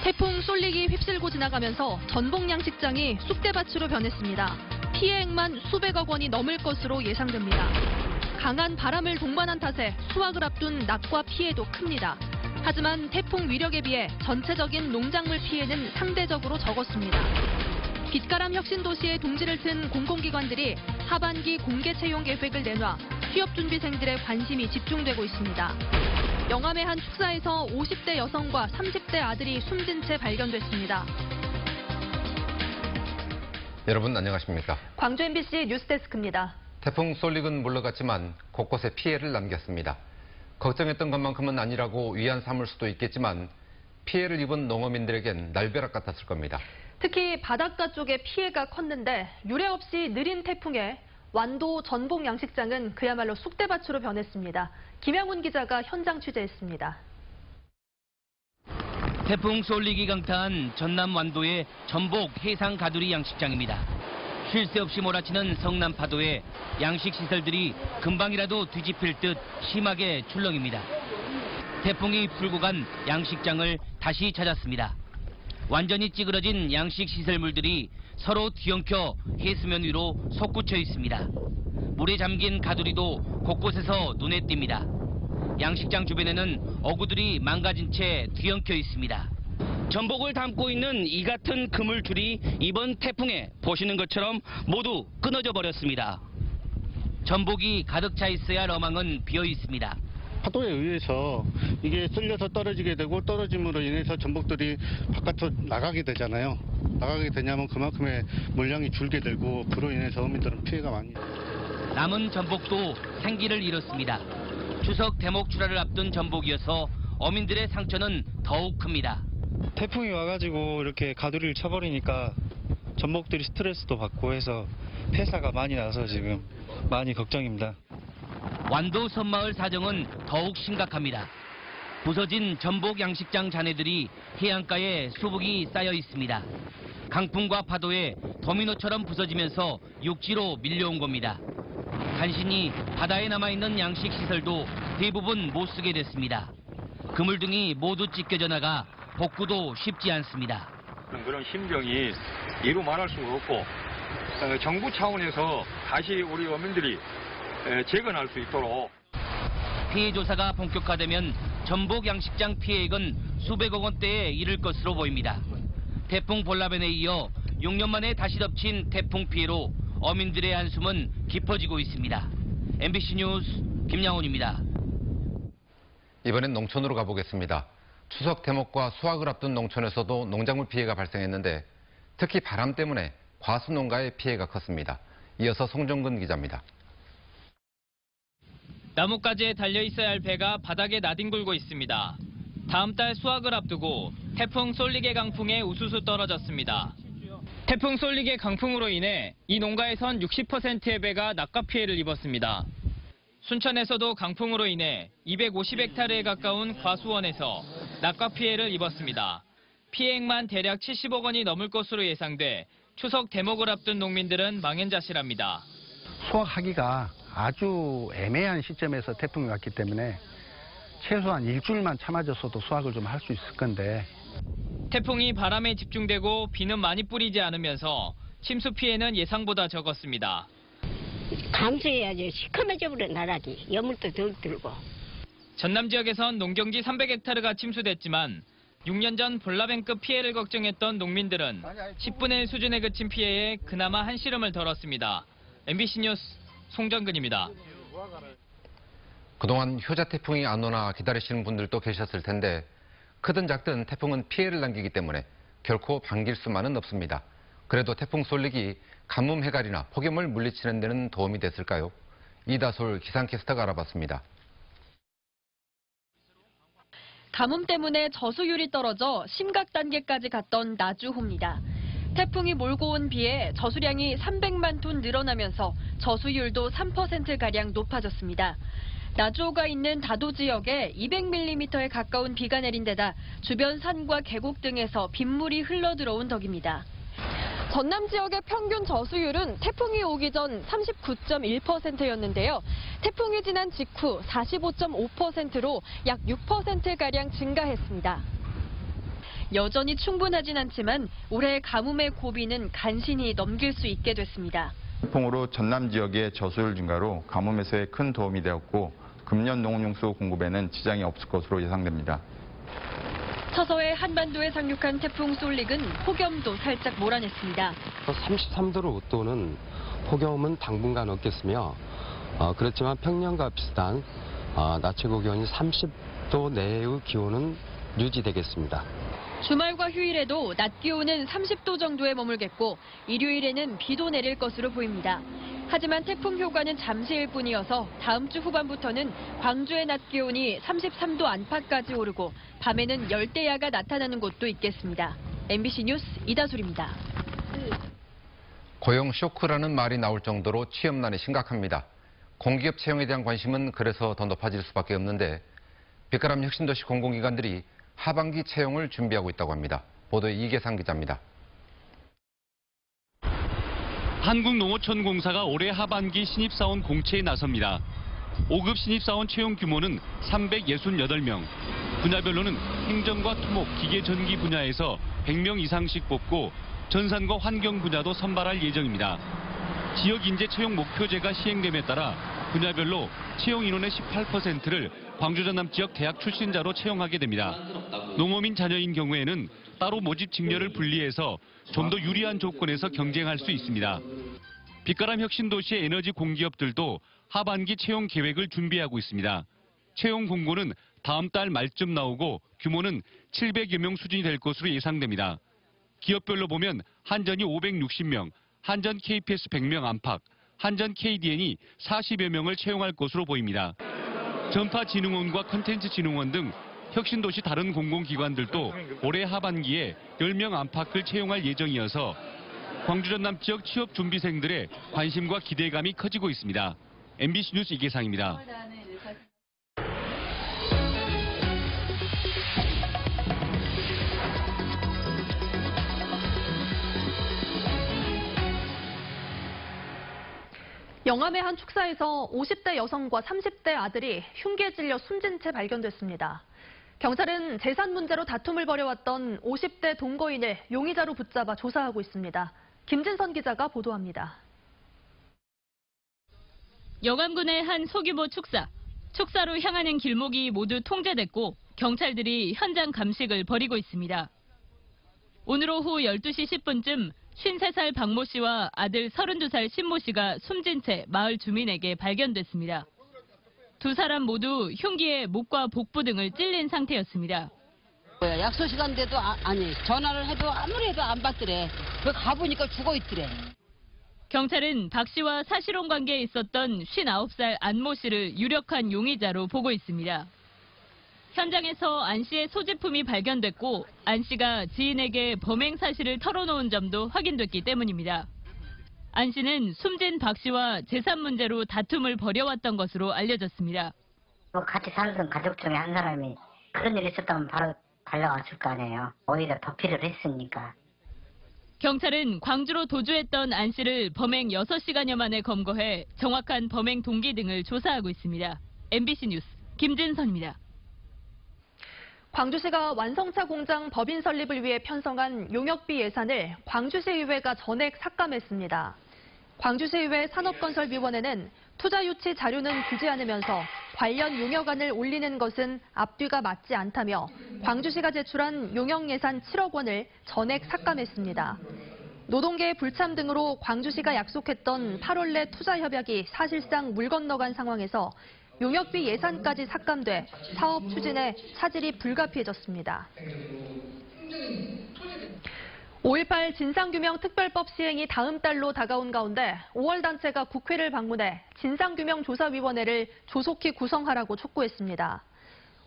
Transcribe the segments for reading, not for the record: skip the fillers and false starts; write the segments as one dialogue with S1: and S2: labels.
S1: 태풍 쏠릭이 휩쓸고 지나가면서 전복 양식장이 쑥대밭으로 변했습니다. 피해액만 수백억 원이 넘을 것으로 예상됩니다. 강한 바람을 동반한 탓에 수확을 앞둔 낙과 피해도 큽니다. 하지만 태풍 위력에 비해 전체적인 농작물 피해는 상대적으로 적었습니다. 빛가람 혁신도시의 동지를 튼 공공기관들이 하반기 공개 채용 계획을 내놔 취업준비생들의 관심이 집중되고 있습니다. 영암의 한 축사에서 50대 여성과 30대 아들이 숨진 채 발견됐습니다.
S2: 여러분 안녕하십니까?
S1: 광주 MBC 뉴스데스크입니다.
S2: 태풍 쏠릭은 물러갔지만 곳곳에 피해를 남겼습니다. 걱정했던 것만큼은 아니라고 위안 삼을 수도 있겠지만 피해를 입은 농어민들에겐 날벼락 같았을 겁니다.
S1: 특히 바닷가 쪽에 피해가 컸는데 유례 없이 느린 태풍에 완도 전복 양식장은 그야말로 쑥대밭으로 변했습니다. 김양훈 기자가 현장 취재했습니다.
S3: 태풍 쏠릭이 강타한 전남 완도의 전복 해상 가두리 양식장입니다. 쉴 새 없이 몰아치는 성남 파도에 양식 시설들이 금방이라도 뒤집힐 듯 심하게 출렁입니다. 태풍이 풀고 간 양식장을 다시 찾았습니다. 완전히 찌그러진 양식 시설물들이 서로 뒤엉켜 해수면 위로 솟구쳐 있습니다. 물에 잠긴 가두리도 곳곳에서 눈에 띕니다. 양식장 주변에는 어구들이 망가진 채 뒤엉켜 있습니다. 전복을 담고 있는 이 같은 그물줄이 이번 태풍에 보시는 것처럼 모두 끊어져 버렸습니다. 전복이 가득 차 있어야 할 어망은 비어 있습니다.
S4: 파도에 의해서 이게 쓸려서 떨어지게 되고 떨어짐으로 인해서 전복들이 바깥으로 나가게 되잖아요. 나가게 되냐면 그만큼의 물량이 줄게 되고 그로 인해서 어민들은 피해가 많이.
S3: 남은 전복도 생기를 잃었습니다. 추석 대목 출하를 앞둔 전복이어서 어민들의 상처는 더욱 큽니다.
S5: 태풍이 와가지고 이렇게 가두리를 쳐버리니까 전복들이 스트레스도 받고 해서 폐사가 많이 나서 지금 많이 걱정입니다.
S3: 완도 섬마을 사정은 더욱 심각합니다. 부서진 전복 양식장 잔해들이 해안가에 수북이 쌓여 있습니다. 강풍과 파도에 도미노처럼 부서지면서 육지로 밀려온 겁니다. 간신히 바다에 남아있는 양식 시설도 대부분 못 쓰게 됐습니다. 그물 등이 모두 찢겨져 나가 복구도 쉽지 않습니다.
S6: 그런 심정이 이루 말할 수가 없고 정부 차원에서 다시 우리 어민들이 재건할 수 있도록.
S3: 피해 조사가 본격화되면 전복 양식장 피해액은 수백억 원대에 이를 것으로 보입니다. 태풍 볼라벤에 이어 6년 만에 다시 덮친 태풍 피해로 어민들의 한숨은 깊어지고 있습니다. MBC 뉴스 김양훈입니다.
S2: 이번엔 농촌으로 가보겠습니다. 추석 대목과 수확을 앞둔 농촌에서도 농작물 피해가 발생했는데 특히 바람 때문에 과수 농가의 피해가 컸습니다. 이어서 송정근 기자입니다.
S7: 나뭇가지에 달려있어야 할 배가 바닥에 나뒹굴고 있습니다. 다음 달 수확을 앞두고 태풍 쏠릭의 강풍에 우수수 떨어졌습니다. 태풍 쏠릭의 강풍으로 인해 이 농가에선 60%의 배가 낙과 피해를 입었습니다. 순천에서도 강풍으로 인해 250헥타르에 가까운 과수원에서 낙과 피해를 입었습니다. 피해액만 대략 70억 원이 넘을 것으로 예상돼 추석 대목을 앞둔 농민들은 망연자실합니다.
S8: 수확하기가 아주 애매한 시점에서 태풍이 왔기 때문에 최소한 일주일만 참아줬어도 수확을 좀 할 수 있을 건데.
S7: 태풍이 바람에 집중되고 비는 많이 뿌리지 않으면서 침수 피해는 예상보다 적었습니다.
S9: 감수해야지. 시커매져 버려 나락이. 여물도 덜 들고.
S7: 전남 지역에선 농경지 300헥타르가 침수됐지만 6년 전 볼라벤급 피해를 걱정했던 농민들은 10분의 1 수준에 그친 피해에 그나마 한시름을 덜었습니다. MBC 뉴스 송정근입니다.
S2: 그동안 효자 태풍이 안 오나 기다리시는 분들도 계셨을 텐데 크든 작든 태풍은 피해를 남기기 때문에 결코 반길 수만은 없습니다. 그래도 태풍 쏠릭이 가뭄 해갈이나 폭염을 물리치는 데는 도움이 됐을까요? 이다솔 기상캐스터가 알아봤습니다.
S1: 가뭄 때문에 저수율이 떨어져 심각 단계까지 갔던 나주호입니다. 태풍이 몰고 온 비에 저수량이 300만 톤 늘어나면서 저수율도 3%가량 높아졌습니다. 나주호가 있는 다도 지역에 200mm에 가까운 비가 내린 데다 주변 산과 계곡 등에서 빗물이 흘러들어온 덕입니다. 전남 지역의 평균 저수율은 태풍이 오기 전 39.1%였는데요. 태풍이 지난 직후 45.5%로 약 6%가량 증가했습니다. 여전히 충분하진 않지만 올해 가뭄의 고비는 간신히 넘길 수 있게 됐습니다.
S10: 태풍으로 전남 지역의 저수율 증가로 가뭄 해소에 큰 도움이 되었고 금년 농업용수 공급에는 지장이 없을 것으로 예상됩니다.
S1: 서서히 한반도에 상륙한 태풍 솔릭은 폭염도 살짝 몰아냈습니다.
S11: 33도로 웃도는 폭염은 당분간 없겠으며 그렇지만 평년과 비슷한 낮 최고 기온이 30도 내의 기온은 유지되겠습니다.
S1: 주말과 휴일에도 낮 기온은 30도 정도에 머물겠고 일요일에는 비도 내릴 것으로 보입니다. 하지만 태풍 효과는 잠시일 뿐이어서 다음 주 후반부터는 광주의 낮 기온이 33도 안팎까지 오르고 밤에는 열대야가 나타나는 곳도 있겠습니다. MBC 뉴스 이다솔입니다.
S2: 고용 쇼크라는 말이 나올 정도로 취업난이 심각합니다. 공기업 채용에 대한 관심은 그래서 더 높아질 수밖에 없는데 빛가람 혁신도시 공공기관들이 하반기 채용을 준비하고 있다고 합니다. 보도에 이계상 기자입니다.
S12: 한국농어촌공사가 올해 하반기 신입사원 공채에 나섭니다. 5급 신입사원 채용 규모는 368명. 분야별로는 행정과 토목, 기계 전기 분야에서 100명 이상씩 뽑고 전산과 환경 분야도 선발할 예정입니다. 지역 인재 채용 목표제가 시행됨에 따라 분야별로 채용 인원의 18%를 광주 전남 지역 대학 출신자로 채용하게 됩니다. 농어민 자녀인 경우에는 따로 모집 직렬을 분리해서 좀 더 유리한 조건에서 경쟁할 수 있습니다. 빛가람 혁신도시의 에너지 공기업들도 하반기 채용 계획을 준비하고 있습니다. 채용 공고는 다음 달 말쯤 나오고 규모는 700여 명 수준이 될 것으로 예상됩니다. 기업별로 보면 한전이 560명, 한전 KPS 100명 안팎, 한전 KDN이 40여 명을 채용할 것으로 보입니다. 전파진흥원과 컨텐츠진흥원 등 혁신도시 다른 공공기관들도 올해 하반기에 10명 안팎을 채용할 예정이어서 광주 전남 지역 취업 준비생들의 관심과 기대감이 커지고 있습니다. MBC 뉴스 이계상입니다.
S1: 영암의 한 축사에서 50대 여성과 30대 아들이 흉기에 찔려 숨진 채 발견됐습니다. 경찰은 재산 문제로 다툼을 벌여왔던 50대 동거인을 용의자로 붙잡아 조사하고 있습니다. 김진선 기자가 보도합니다.
S13: 영암군의 한 소규모 축사. 축사로 향하는 길목이 모두 통제됐고 경찰들이 현장 감식을 벌이고 있습니다. 오늘 오후 12시 10분쯤 53살 박모 씨와 아들 32살 신모 씨가 숨진 채 마을 주민에게 발견됐습니다. 두 사람 모두 흉기에 목과 복부 등을 찔린 상태였습니다.
S14: 약속 시간인데도 아니 전화를 해도 아무리 해도 안 받더래. 그 가보니까 죽어 있더래.
S13: 경찰은 박 씨와 사실혼 관계에 있었던 59살 안모 씨를 유력한 용의자로 보고 있습니다. 현장에서 안 씨의 소지품이 발견됐고 안 씨가 지인에게 범행 사실을 털어놓은 점도 확인됐기 때문입니다. 안 씨는 숨진 박 씨와 재산 문제로 다툼을 벌여왔던 것으로 알려졌습니다.
S15: 같이 살던 가족 중에 한 사람이 그런 일이 있었다면 바로 달려왔을 거 아니에요. 오히려 도피를 했으니까.
S13: 경찰은 광주로 도주했던 안 씨를 범행 6시간여 만에 검거해 정확한 범행 동기 등을 조사하고 있습니다. MBC 뉴스 김진선입니다.
S1: 광주시가 완성차 공장 법인 설립을 위해 편성한 용역비 예산을 광주시의회가 전액 삭감했습니다. 광주시의회 산업건설위원회는 투자 유치 자료는 주지 않으면서 관련 용역안을 올리는 것은 앞뒤가 맞지 않다며 광주시가 제출한 용역 예산 7억 원을 전액 삭감했습니다. 노동계의 불참 등으로 광주시가 약속했던 8월 내 투자 협약이 사실상 물 건너간 상황에서 용역비 예산까지 삭감돼 사업 추진에 차질이 불가피해졌습니다. 5.18 진상규명 특별법 시행이 다음 달로 다가온 가운데 5월 단체가 국회를 방문해 진상규명조사위원회를 조속히 구성하라고 촉구했습니다.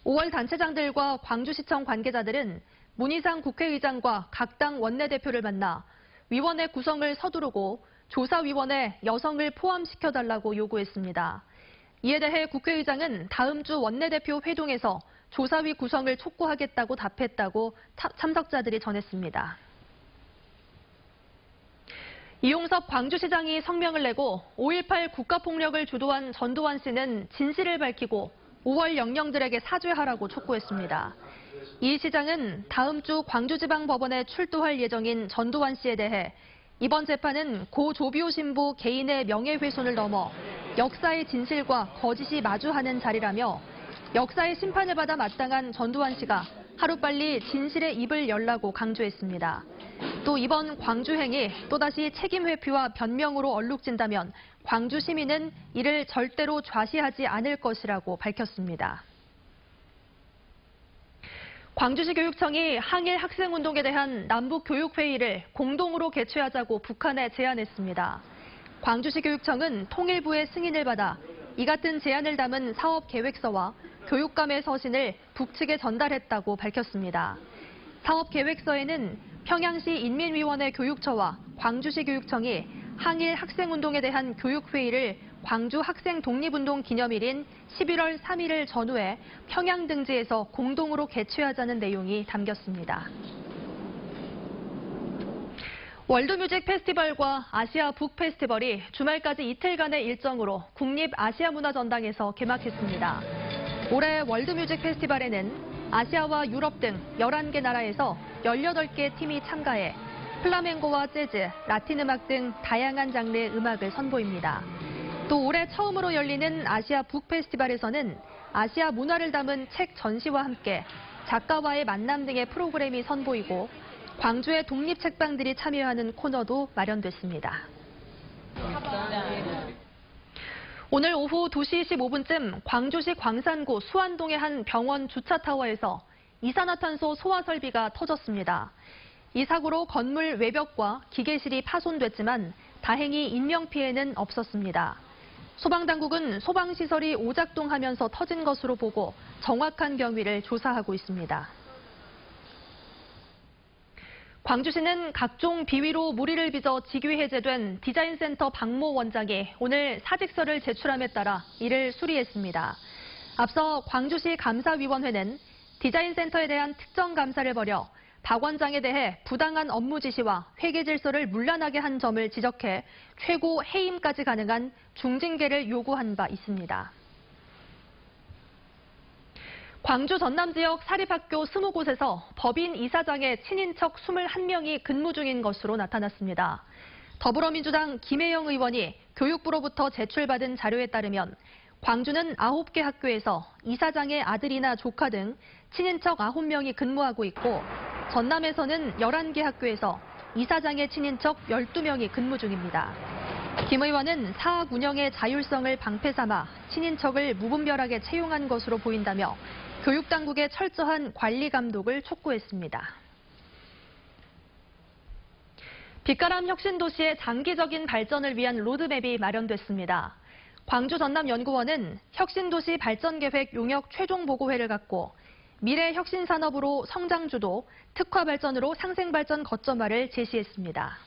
S1: 5월 단체장들과 광주시청 관계자들은 문희상 국회의장과 각 당 원내대표를 만나 위원회 구성을 서두르고 조사위원회 여성을 포함시켜달라고 요구했습니다. 이에 대해 국회의장은 다음 주 원내대표 회동에서 조사위 구성을 촉구하겠다고 답했다고 참석자들이 전했습니다. 이용섭 광주시장이 성명을 내고 5.18 국가폭력을 주도한 전두환 씨는 진실을 밝히고 5월 영령들에게 사죄하라고 촉구했습니다. 이 시장은 다음 주 광주지방법원에 출두할 예정인 전두환 씨에 대해 이번 재판은 고 조비오 신부 개인의 명예훼손을 넘어 역사의 진실과 거짓이 마주하는 자리라며 역사의 심판을 받아 마땅한 전두환 씨가 하루빨리 진실의 입을 열라고 강조했습니다. 또 이번 광주행이 또다시 책임 회피와 변명으로 얼룩진다면 광주 시민은 이를 절대로 좌시하지 않을 것이라고 밝혔습니다. 광주시 교육청이 항일 학생운동에 대한 남북교육회의를 공동으로 개최하자고 북한에 제안했습니다. 광주시 교육청은 통일부의 승인을 받아 이 같은 제안을 담은 사업계획서와 교육감의 서신을 북측에 전달했다고 밝혔습니다. 사업계획서에는 평양시 인민위원회 교육처와 광주시 교육청이 항일 학생운동에 대한 교육회의를 광주 학생 독립운동 기념일인 11월 3일을 전후해 평양 등지에서 공동으로 개최하자는 내용이 담겼습니다. 월드뮤직 페스티벌과 아시아 북 페스티벌이 주말까지 이틀간의 일정으로 국립아시아문화전당에서 개막했습니다. 올해 월드뮤직 페스티벌에는 아시아와 유럽 등 11개 나라에서 18개 팀이 참가해 플라멩고와 재즈, 라틴 음악 등 다양한 장르의 음악을 선보입니다. 또 올해 처음으로 열리는 아시아 북 페스티벌에서는 아시아 문화를 담은 책 전시와 함께 작가와의 만남 등의 프로그램이 선보이고 광주의 독립책방들이 참여하는 코너도 마련됐습니다. 오늘 오후 2시 15분쯤 광주시 광산구 수안동의 한 병원 주차타워에서 이산화탄소 소화 설비가 터졌습니다. 이 사고로 건물 외벽과 기계실이 파손됐지만 다행히 인명피해는 없었습니다. 소방당국은 소방시설이 오작동하면서 터진 것으로 보고 정확한 경위를 조사하고 있습니다. 광주시는 각종 비위로 무리를 빚어 직위 해제된 디자인센터 박모 원장이 오늘 사직서를 제출함에 따라 이를 수리했습니다. 앞서 광주시 감사위원회는 디자인센터에 대한 특정 감사를 벌여 박 원장에 대해 부당한 업무 지시와 회계 질서를 문란하게 한 점을 지적해 최고 해임까지 가능한 중징계를 요구한 바 있습니다. 광주 전남 지역 사립학교 20곳에서 법인 이사장의 친인척 21명이 근무 중인 것으로 나타났습니다. 더불어민주당 김혜영 의원이 교육부로부터 제출받은 자료에 따르면 광주는 9개 학교에서 이사장의 아들이나 조카 등 친인척 9명이 근무하고 있고 전남에서는 11개 학교에서 이사장의 친인척 12명이 근무 중입니다. 김 의원은 사학 운영의 자율성을 방패 삼아 친인척을 무분별하게 채용한 것으로 보인다며 교육당국의 철저한 관리 감독을 촉구했습니다. 빛가람 혁신도시의 장기적인 발전을 위한 로드맵이 마련됐습니다. 광주 전남연구원은 혁신도시 발전계획 용역 최종 보고회를 갖고 미래 혁신산업으로 성장주도, 특화발전으로 상생발전 거점화를 제시했습니다.